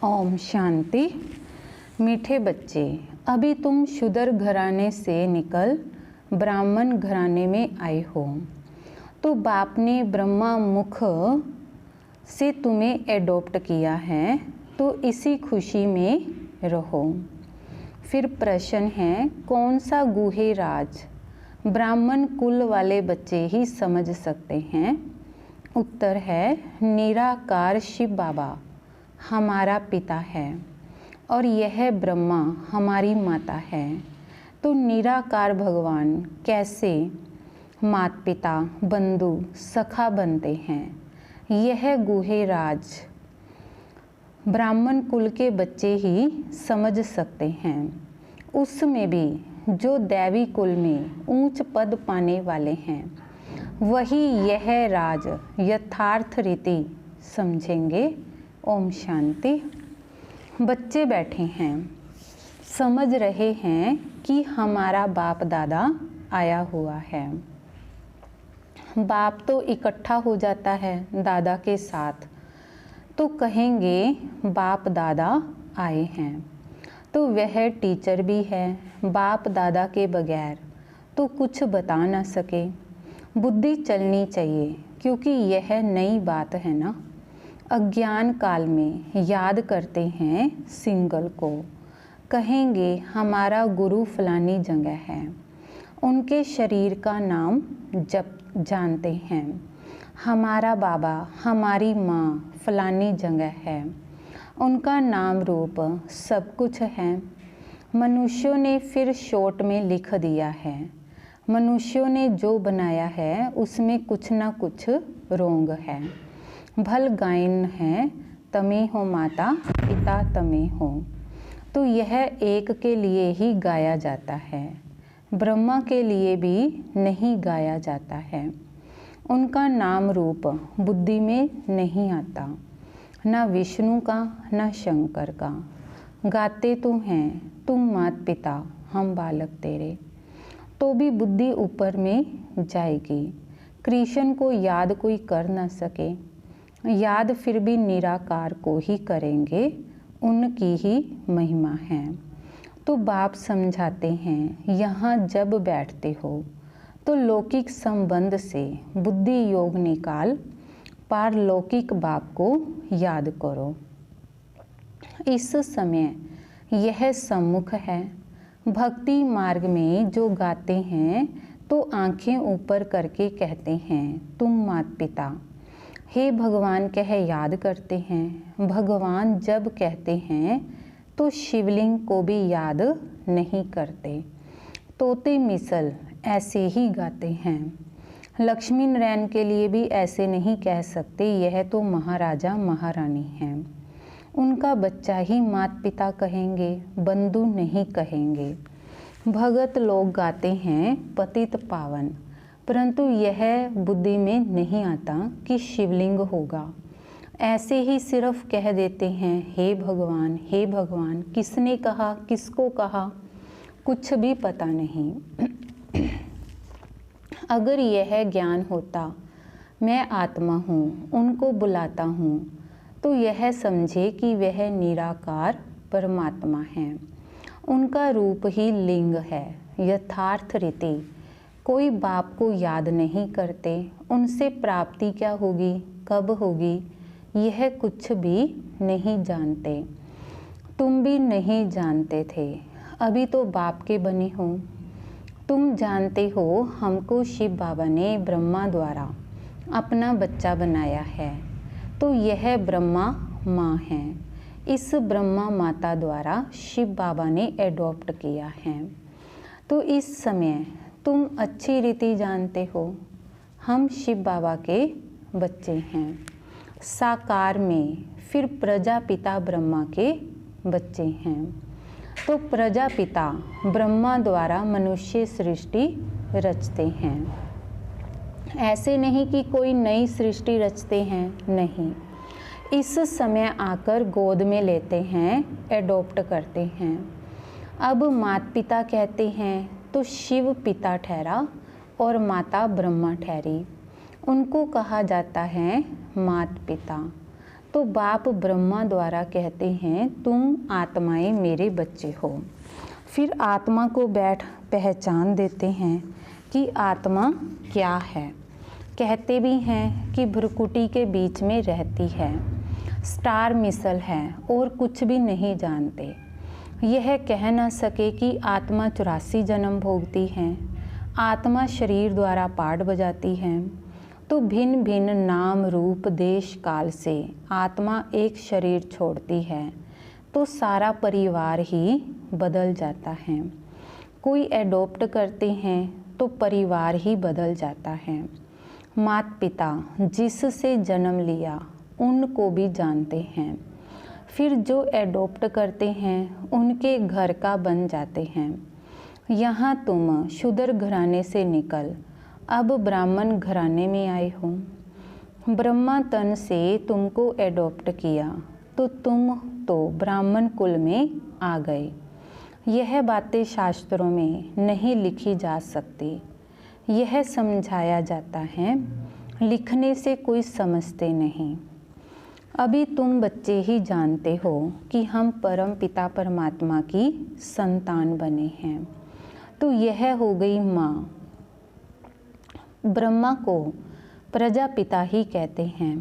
ओम शांति। मीठे बच्चे, अभी तुम शूद्र घराने से निकल ब्राह्मण घराने में आए हो, तो बाप ने ब्रह्मा मुख से तुम्हें एडॉप्ट किया है, तो इसी खुशी में रहो। फिर प्रश्न है, कौन सा गुहे राज ब्राह्मण कुल वाले बच्चे ही समझ सकते हैं? उत्तर है, निराकार शिव बाबा हमारा पिता है और यह ब्रह्मा हमारी माता है। तो निराकार भगवान कैसे माता पिता बंधु सखा बनते हैं? यह गुहे राज ब्राह्मण कुल के बच्चे ही समझ सकते हैं, उसमें भी जो दैवी कुल में ऊंच पद पाने वाले हैं, वही यह राज यथार्थ रीति समझेंगे। ओम शांति। बच्चे बैठे हैं, समझ रहे हैं कि हमारा बाप दादा आया हुआ है। बाप तो इकट्ठा हो जाता है दादा के साथ, तो कहेंगे बाप दादा आए हैं। तो वह टीचर भी है, बाप दादा के बगैर तो कुछ बता ना सके। बुद्धि चलनी चाहिए, क्योंकि यह नई बात है ना। अज्ञान काल में याद करते हैं सिंगल को, कहेंगे हमारा गुरु फलानी जगह है, उनके शरीर का नाम जप जानते हैं। हमारा बाबा हमारी माँ फलानी जगह है, उनका नाम रूप सब कुछ है। मनुष्यों ने फिर शॉर्ट में लिख दिया है, मनुष्यों ने जो बनाया है उसमें कुछ ना कुछ रोंग है। भल गायन है, तमे हो माता पिता तमे हो। तो यह एक के लिए ही गाया जाता है, ब्रह्मा के लिए भी नहीं गाया जाता है। उनका नाम रूप बुद्धि में नहीं आता, ना विष्णु का ना शंकर का। गाते तो हैं तुम मात पिता हम बालक तेरे, तो भी बुद्धि ऊपर में जाएगी। कृष्ण को याद कोई कर ना सके, याद फिर भी निराकार को ही करेंगे, उनकी ही महिमा है। तो बाप समझाते हैं, यहाँ जब बैठते हो तो लौकिक संबंध से बुद्धि योग निकाल पारलौकिक बाप को याद करो। इस समय यह सम्मुख है। भक्ति मार्ग में जो गाते हैं तो आंखें ऊपर करके कहते हैं तुम मात पिता हे भगवान कह याद करते हैं। भगवान जब कहते हैं तो शिवलिंग को भी याद नहीं करते। तोते मिसल ऐसे ही गाते हैं। लक्ष्मी नारायण के लिए भी ऐसे नहीं कह सकते, यह तो महाराजा महारानी हैं। उनका बच्चा ही माता पिता कहेंगे, बंधु नहीं कहेंगे। भगत लोग गाते हैं पतित पावन, परंतु यह बुद्धि में नहीं आता कि शिवलिंग होगा। ऐसे ही सिर्फ कह देते हैं हे भगवान हे भगवान। किसने कहा, किसको कहा, कुछ भी पता नहीं। अगर यह ज्ञान होता मैं आत्मा हूँ, उनको बुलाता हूँ, तो यह समझे कि वह निराकार परमात्मा है। उनका रूप ही लिंग है। यथार्थ रीति कोई बाप को याद नहीं करते, उनसे प्राप्ति क्या होगी, कब होगी, यह कुछ भी नहीं जानते। तुम भी नहीं जानते थे, अभी तो बाप के बने हो। तुम जानते हो हमको शिव बाबा ने ब्रह्मा द्वारा अपना बच्चा बनाया है, तो यह ब्रह्मा माँ है। इस ब्रह्मा माता द्वारा शिव बाबा ने एडॉप्ट किया है। तो इस समय तुम अच्छी रीति जानते हो, हम शिव बाबा के बच्चे हैं। साकार में फिर प्रजापिता ब्रह्मा के बच्चे हैं। तो प्रजापिता ब्रह्मा द्वारा मनुष्य सृष्टि रचते हैं। ऐसे नहीं कि कोई नई सृष्टि रचते हैं, नहीं। इस समय आकर गोद में लेते हैं, एडॉप्ट करते हैं। अब माता पिता कहते हैं तो शिव पिता ठहरा और माता ब्रह्मा ठहरी, उनको कहा जाता है माता पिता। तो बाप ब्रह्मा द्वारा कहते हैं तुम आत्माएं मेरे बच्चे हो। फिर आत्मा को पहचान देते हैं कि आत्मा क्या है। कहते भी हैं कि भ्रुकुटी के बीच में रहती है, स्टार मिसल है और कुछ भी नहीं जानते। यह कह न सके कि आत्मा 84 जन्म भोगती है। आत्मा शरीर द्वारा पाठ बजाती है। तो भिन्न भिन्न नाम रूप देश काल से आत्मा एक शरीर छोड़ती है तो सारा परिवार ही बदल जाता है। कोई एडॉप्ट करते हैं तो परिवार ही बदल जाता है। माता पिता जिससे जन्म लिया उनको भी जानते हैं। फिर जो एडॉप्ट करते हैं उनके घर का बन जाते हैं। यहाँ तुम शूद्र घराने से निकल अब ब्राह्मण घराने में आए हो। ब्रह्मा तन से तुमको एडॉप्ट किया तो तुम तो ब्राह्मण कुल में आ गए। यह बातें शास्त्रों में नहीं लिखी जा सकती। यह समझाया जाता है, लिखने से कोई समझते नहीं। अभी तुम बच्चे ही जानते हो कि हम परम पिता परमात्मा की संतान बने हैं। तो यह हो गई माँ। ब्रह्मा को प्रजापिता ही कहते हैं।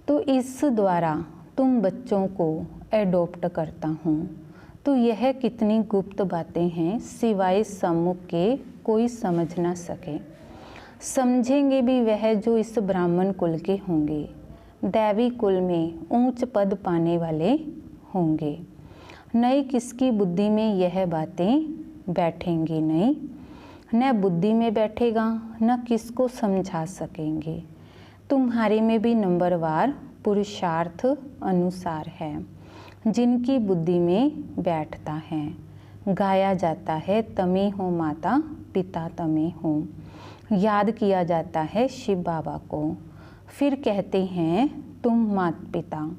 तो इस द्वारा तुम बच्चों को एडॉप्ट करता हूँ। तो यह कितनी गुप्त बातें हैं, सिवाय सम्मुख के कोई समझ ना सके। समझेंगे भी वह जो इस ब्राह्मण कुल के होंगे, दैवी कुल में ऊंच पद पाने वाले होंगे। नई किसकी बुद्धि में यह बातें बैठेंगी नहीं, न बुद्धि में बैठेगा न किसको समझा सकेंगे। तुम्हारे में भी नंबरवार पुरुषार्थ अनुसार है, जिनकी बुद्धि में बैठता है। गाया जाता है तमे हो माता पिता तमे हो। याद किया जाता है शिव बाबा को। फिर कहते हैं तुम माता पिता।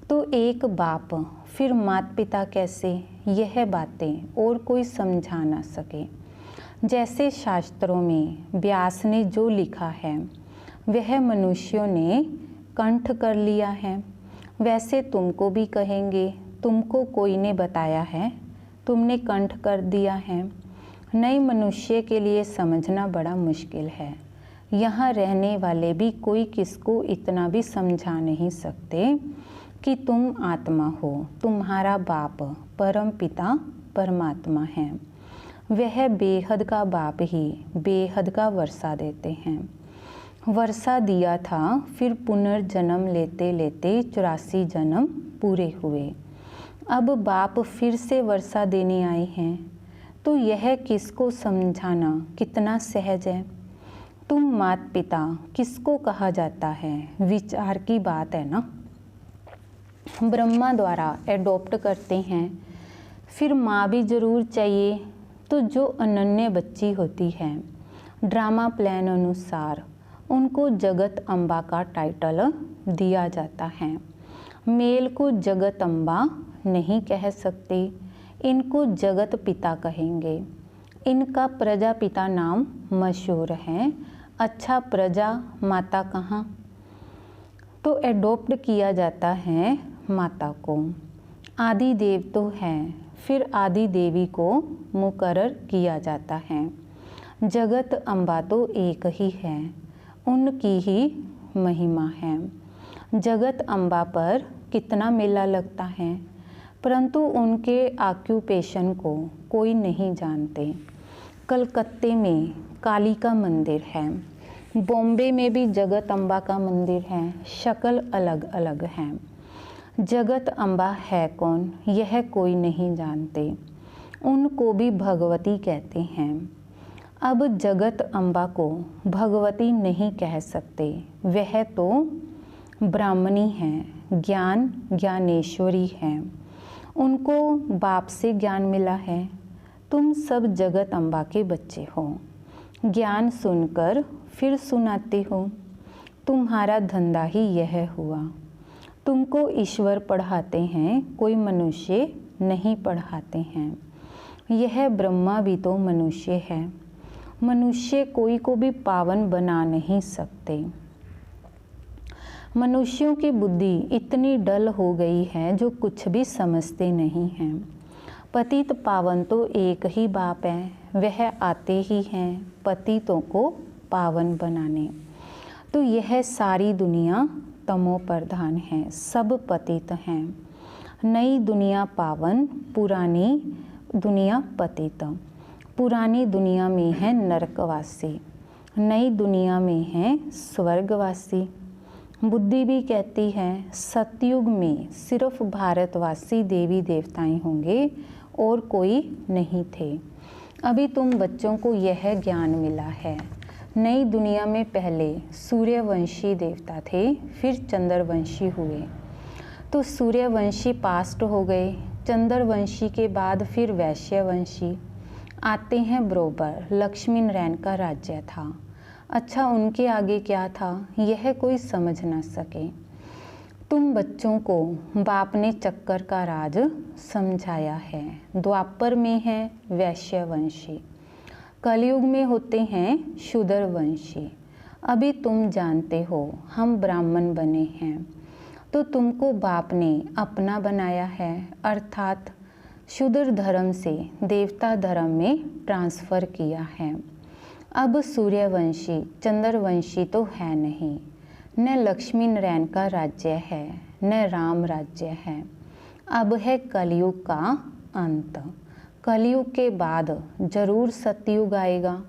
तो एक बाप फिर माता पिता कैसे, यह बातें और कोई समझा ना सके। जैसे शास्त्रों में व्यास ने जो लिखा है वह मनुष्यों ने कंठ कर लिया है, वैसे तुमको भी कहेंगे। तुमको कोई ने बताया है, तुमने कंठ कर दिया है। नए मनुष्य के लिए समझना बड़ा मुश्किल है। यहाँ रहने वाले भी कोई किसको इतना भी समझा नहीं सकते कि तुम आत्मा हो। तुम्हारा बाप परम पिता परमात्मा है। वह बेहद का बाप ही बेहद का वर्षा देते हैं। वर्षा दिया था, फिर पुनर्जन्म लेते लेते 84 जन्म पूरे हुए। अब बाप फिर से वर्षा देने आए हैं। तो यह किसको समझाना कितना सहज है। तुम माता पिता किसको कहा जाता है, विचार की बात है ना। ब्रह्मा द्वारा एडॉप्ट करते हैं, फिर माँ भी जरूर चाहिए। तो जो अनन्य बच्ची होती है, ड्रामा प्लान अनुसार उनको जगत अम्बा का टाइटल दिया जाता है। मेल को जगत अम्बा नहीं कह सकते, इनको जगत पिता कहेंगे। इनका प्रजापिता नाम मशहूर है। अच्छा, प्रजा माता कहाँ? तो एडॉप्ट किया जाता है माता को। आदि देव तो है, फिर आदि देवी को मुकर्रर किया जाता है। जगत अम्बा तो एक ही है, उनकी ही महिमा है। जगत अम्बा पर कितना मेला लगता है, परंतु उनके ऑक्यूपेशन को कोई नहीं जानते। कलकत्ते में काली का मंदिर है, बॉम्बे में भी जगत अम्बा का मंदिर है, शक्ल अलग अलग है। जगत अम्बा है कौन, यह कोई नहीं जानते। उनको भी भगवती कहते हैं। अब जगत अम्बा को भगवती नहीं कह सकते, वह तो ब्राह्मणी हैं, ज्ञान ज्ञानेश्वरी हैं। उनको बाप से ज्ञान मिला है। तुम सब जगत अम्बा के बच्चे हो। ज्ञान सुनकर फिर सुनाते हो। तुम्हारा धंधा ही यह हुआ। तुमको ईश्वर पढ़ाते हैं, कोई मनुष्य नहीं पढ़ाते हैं। यह ब्रह्मा भी तो मनुष्य है। मनुष्य कोई को भी पावन बना नहीं सकते। मनुष्यों की बुद्धि इतनी डल हो गई है जो कुछ भी समझते नहीं हैं। पतित पावन तो एक ही बाप है, वह आते ही हैं पतितों को पावन बनाने। तो यह सारी दुनिया तमो प्रधान है, सब पतित हैं। नई दुनिया पावन, पुरानी दुनिया पतित। पुरानी दुनिया में है नरकवासी, नई दुनिया में है स्वर्गवासी। बुद्धि भी कहती है सतयुग में सिर्फ भारतवासी देवी देवताएं होंगे और कोई नहीं थे। अभी तुम बच्चों को यह ज्ञान मिला है। नई दुनिया में पहले सूर्यवंशी देवता थे, फिर चंद्रवंशी हुए। तो सूर्यवंशी पास्ट हो गए, चंद्रवंशी के बाद फिर वैश्यवंशी आते हैं बरोबर। लक्ष्मी नारायण का राज्य था। अच्छा, उनके आगे क्या था यह कोई समझ ना सके। तुम बच्चों को बाप ने चक्कर का राज समझाया है। द्वापर में है वैश्यवंशी, कलयुग में होते हैं शूद्रवंशी। अभी तुम जानते हो हम ब्राह्मण बने हैं, तो तुमको बाप ने अपना बनाया है, अर्थात शूद्र धर्म से देवता धर्म में ट्रांसफ़र किया है। अब सूर्यवंशी चंद्रवंशी तो है नहीं, न लक्ष्मी नारायण का राज्य है, न राम राज्य है। अब है कलयुग का अंत। कलयुग के बाद जरूर सतयुग आएगा।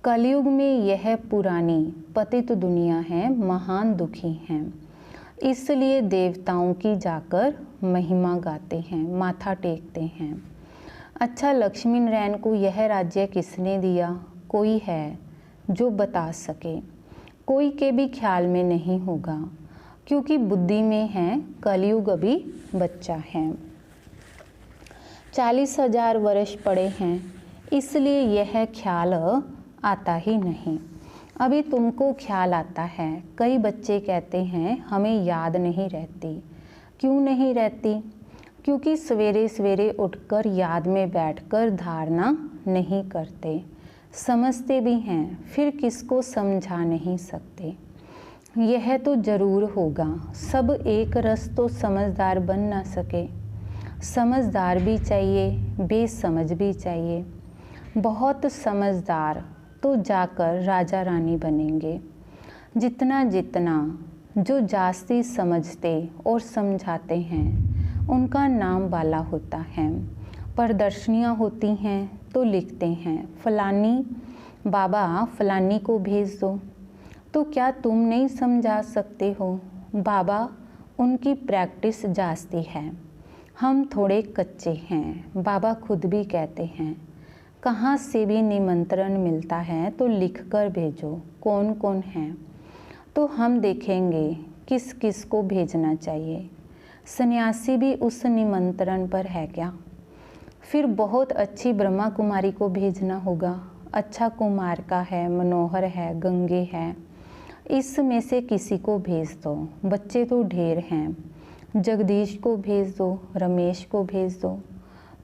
कलयुग में यह पुरानी पतित दुनिया है, महान दुखी हैं। इसलिए देवताओं की जाकर महिमा गाते हैं, माथा टेकते हैं। अच्छा, लक्ष्मी नारायण को यह राज्य किसने दिया? कोई है जो बता सके? कोई के भी ख्याल में नहीं होगा, क्योंकि बुद्धि में है कलयुग अभी बच्चा है। 40,000 वर्ष पड़े हैं, इसलिए यह ख्याल आता ही नहीं। अभी तुमको ख्याल आता है। कई बच्चे कहते हैं हमें याद नहीं रहती। क्यों नहीं रहती? क्योंकि सवेरे सवेरे उठकर याद में बैठकर धारणा नहीं करते। समझते भी हैं, फिर किसको समझा नहीं सकते। यह तो जरूर होगा, सब एक रस तो समझदार बन ना सके। समझदार भी चाहिए, बेसमझ भी चाहिए। बहुत समझदार तो जाकर राजा रानी बनेंगे। जितना जितना जो जास्ती समझते और समझाते हैं उनका नाम वाला होता है। प्रदर्शनियाँ होती हैं तो लिखते हैं फलानी बाबा फलानी को भेज दो। तो क्या तुम नहीं समझा सकते हो? बाबा उनकी प्रैक्टिस जास्ती है, हम थोड़े कच्चे हैं। बाबा खुद भी कहते हैं कहाँ से भी निमंत्रण मिलता है तो लिख कर भेजो कौन कौन है, तो हम देखेंगे किस किस को भेजना चाहिए। सन्यासी भी उस निमंत्रण पर है क्या? फिर बहुत अच्छी ब्रह्मा कुमारी को भेजना होगा। अच्छा कुमार का है, मनोहर है, गंगे है, इसमें से किसी को भेज दो। बच्चे तो ढेर हैं, जगदीश को भेज दो, रमेश को भेज दो।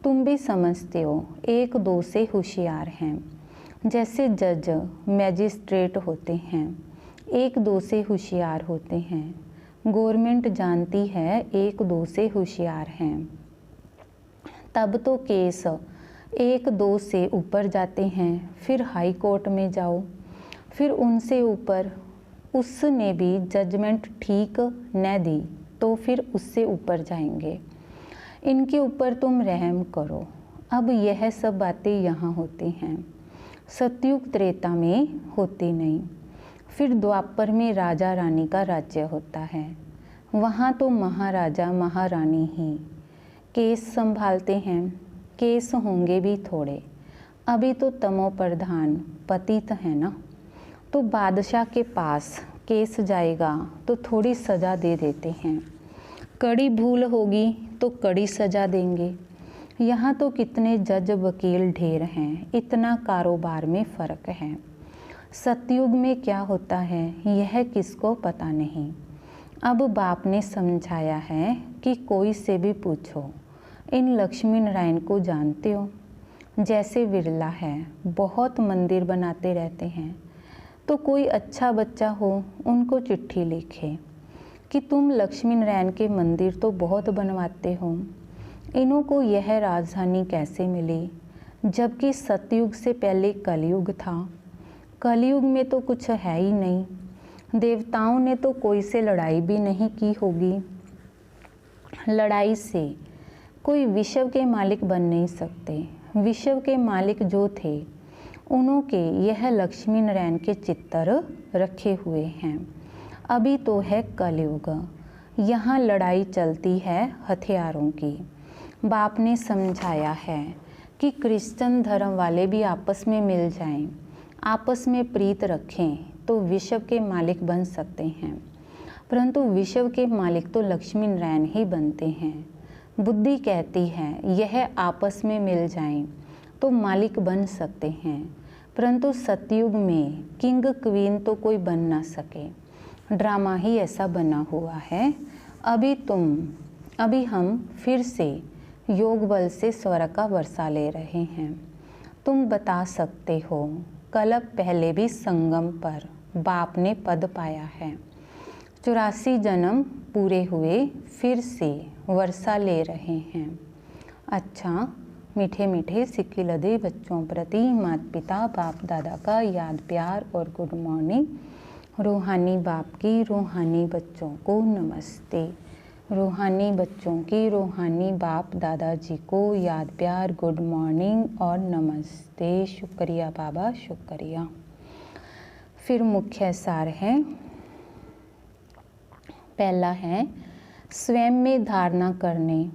तुम भी समझते हो, एक दो से होशियार हैं। जैसे जज मैजिस्ट्रेट होते हैं, एक दो से होशियार होते हैं। गवर्नमेंट जानती है एक दो से होशियार हैं, तब तो केस एक दो से ऊपर जाते हैं। फिर हाई कोर्ट में जाओ, फिर उनसे ऊपर, उसने भी जजमेंट ठीक न दी तो फिर उससे ऊपर जाएंगे। इनके ऊपर तुम रहम करो। अब यह सब बातें यहाँ होती हैं, सतयुग त्रेता में होती नहीं। फिर द्वापर में राजा रानी का राज्य होता है, वहाँ तो महाराजा महारानी ही केस संभालते हैं। केस होंगे भी थोड़े, अभी तो तमो प्रधान पतित है ना, तो बादशाह के पास केस जाएगा तो थोड़ी सज़ा दे देते हैं। कड़ी भूल होगी तो कड़ी सज़ा देंगे। यहाँ तो कितने जज वकील ढेर हैं, इतना कारोबार में फ़र्क है। सतयुग में क्या होता है यह किसको पता नहीं। अब बाप ने समझाया है कि कोई से भी पूछो। इन लक्ष्मी नारायण को जानते हो? जैसे विरला है, बहुत मंदिर बनाते रहते हैं, तो कोई अच्छा बच्चा हो उनको चिट्ठी लिखे। कि तुम लक्ष्मी नारायण के मंदिर तो बहुत बनवाते हो, इन्हों को यह राजधानी कैसे मिली, जबकि सतयुग से पहले कलयुग था। कलयुग में तो कुछ है ही नहीं, देवताओं ने तो कोई से लड़ाई भी नहीं की होगी। लड़ाई से कोई विश्व के मालिक बन नहीं सकते। विश्व के मालिक जो थे उन्हों के यह लक्ष्मी नारायण के चित्र रखे हुए हैं। अभी तो है कलयुग, यहाँ लड़ाई चलती है हथियारों की। बाप ने समझाया है कि क्रिश्चियन धर्म वाले भी आपस में मिल जाएं, आपस में प्रीत रखें तो विश्व के मालिक बन सकते हैं, परंतु विश्व के मालिक तो लक्ष्मी नारायण ही बनते हैं। बुद्धि कहती है यह आपस में मिल जाएं तो मालिक बन सकते हैं, परंतु सतयुग में किंग क्वीन तो कोई बन ना सके। ड्रामा ही ऐसा बना हुआ है। अभी हम फिर से योग बल से स्वर्ग का वर्षा ले रहे हैं। तुम बता सकते हो कल्प पहले भी संगम पर बाप ने पद पाया है। 84 जन्म पूरे हुए, फिर से वर्षा ले रहे हैं। अच्छा, मीठे मीठे सिक्की लदे बच्चों प्रति माता पिता बाप दादा का याद प्यार और गुड मॉर्निंग। रूहानी बाप की रूहानी बच्चों को नमस्ते। रूहानी बच्चों की रूहानी बाप दादाजी को याद प्यार गुड मॉर्निंग और नमस्ते। शुक्रिया बाबा, शुक्रिया। फिर मुख्य सार है। पहला है स्वयं में धारणा करने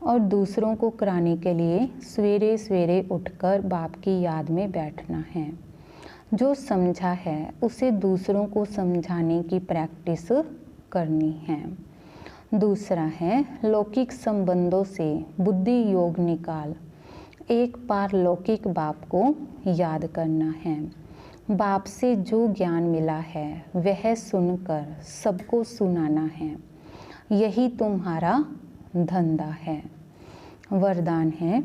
और दूसरों को कराने के लिए सवेरे सवेरे उठकर बाप की याद में बैठना है। जो समझा है उसे दूसरों को समझाने की प्रैक्टिस करनी है। दूसरा है लौकिक संबंधों से बुद्धि योग निकाल एक पारलौकिक बाप को याद करना है। बाप से जो ज्ञान मिला है वह सुनकर सबको सुनाना है, यही तुम्हारा धंधा है। वरदान है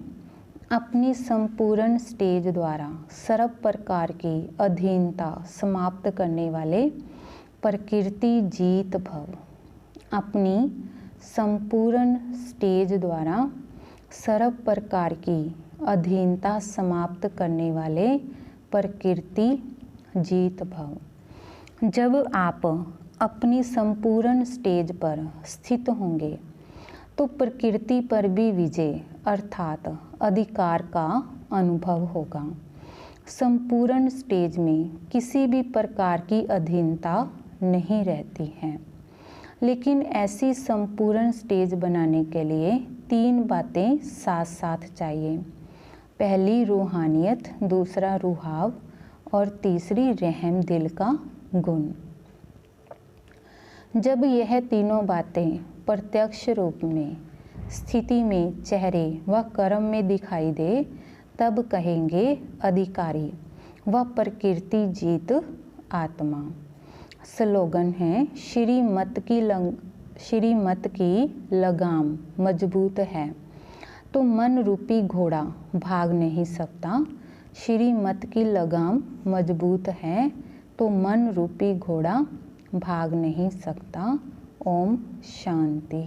अपनी संपूर्ण स्टेज द्वारा सर्व प्रकार की अधीनता समाप्त करने वाले प्रकृति जीत भव। अपनी संपूर्ण स्टेज द्वारा सर्व प्रकार की अधीनता समाप्त करने वाले प्रकृति जीत भव। जब आप अपनी संपूर्ण स्टेज पर स्थित होंगे तो प्रकृति पर भी विजय अर्थात अधिकार का अनुभव होगा। संपूर्ण स्टेज में किसी भी प्रकार की अधीनता नहीं रहती है, लेकिन ऐसी संपूर्ण स्टेज बनाने के लिए 3 बातें साथ साथ चाहिए। पहली रूहानियत, दूसरा रुहाव और तीसरी रहम दिल का गुण। जब यह तीनों बातें प्रत्यक्ष रूप में स्थिति में चेहरे व कर्म में दिखाई दे तब कहेंगे अधिकारी व प्रकृति जीत आत्मा। स्लोगन है श्रीमत की लगाम मजबूत है तो मन रूपी घोड़ा भाग नहीं सकता। श्रीमत की लगाम मजबूत है तो मन रूपी घोड़ा भाग नहीं सकता। ओम शांति।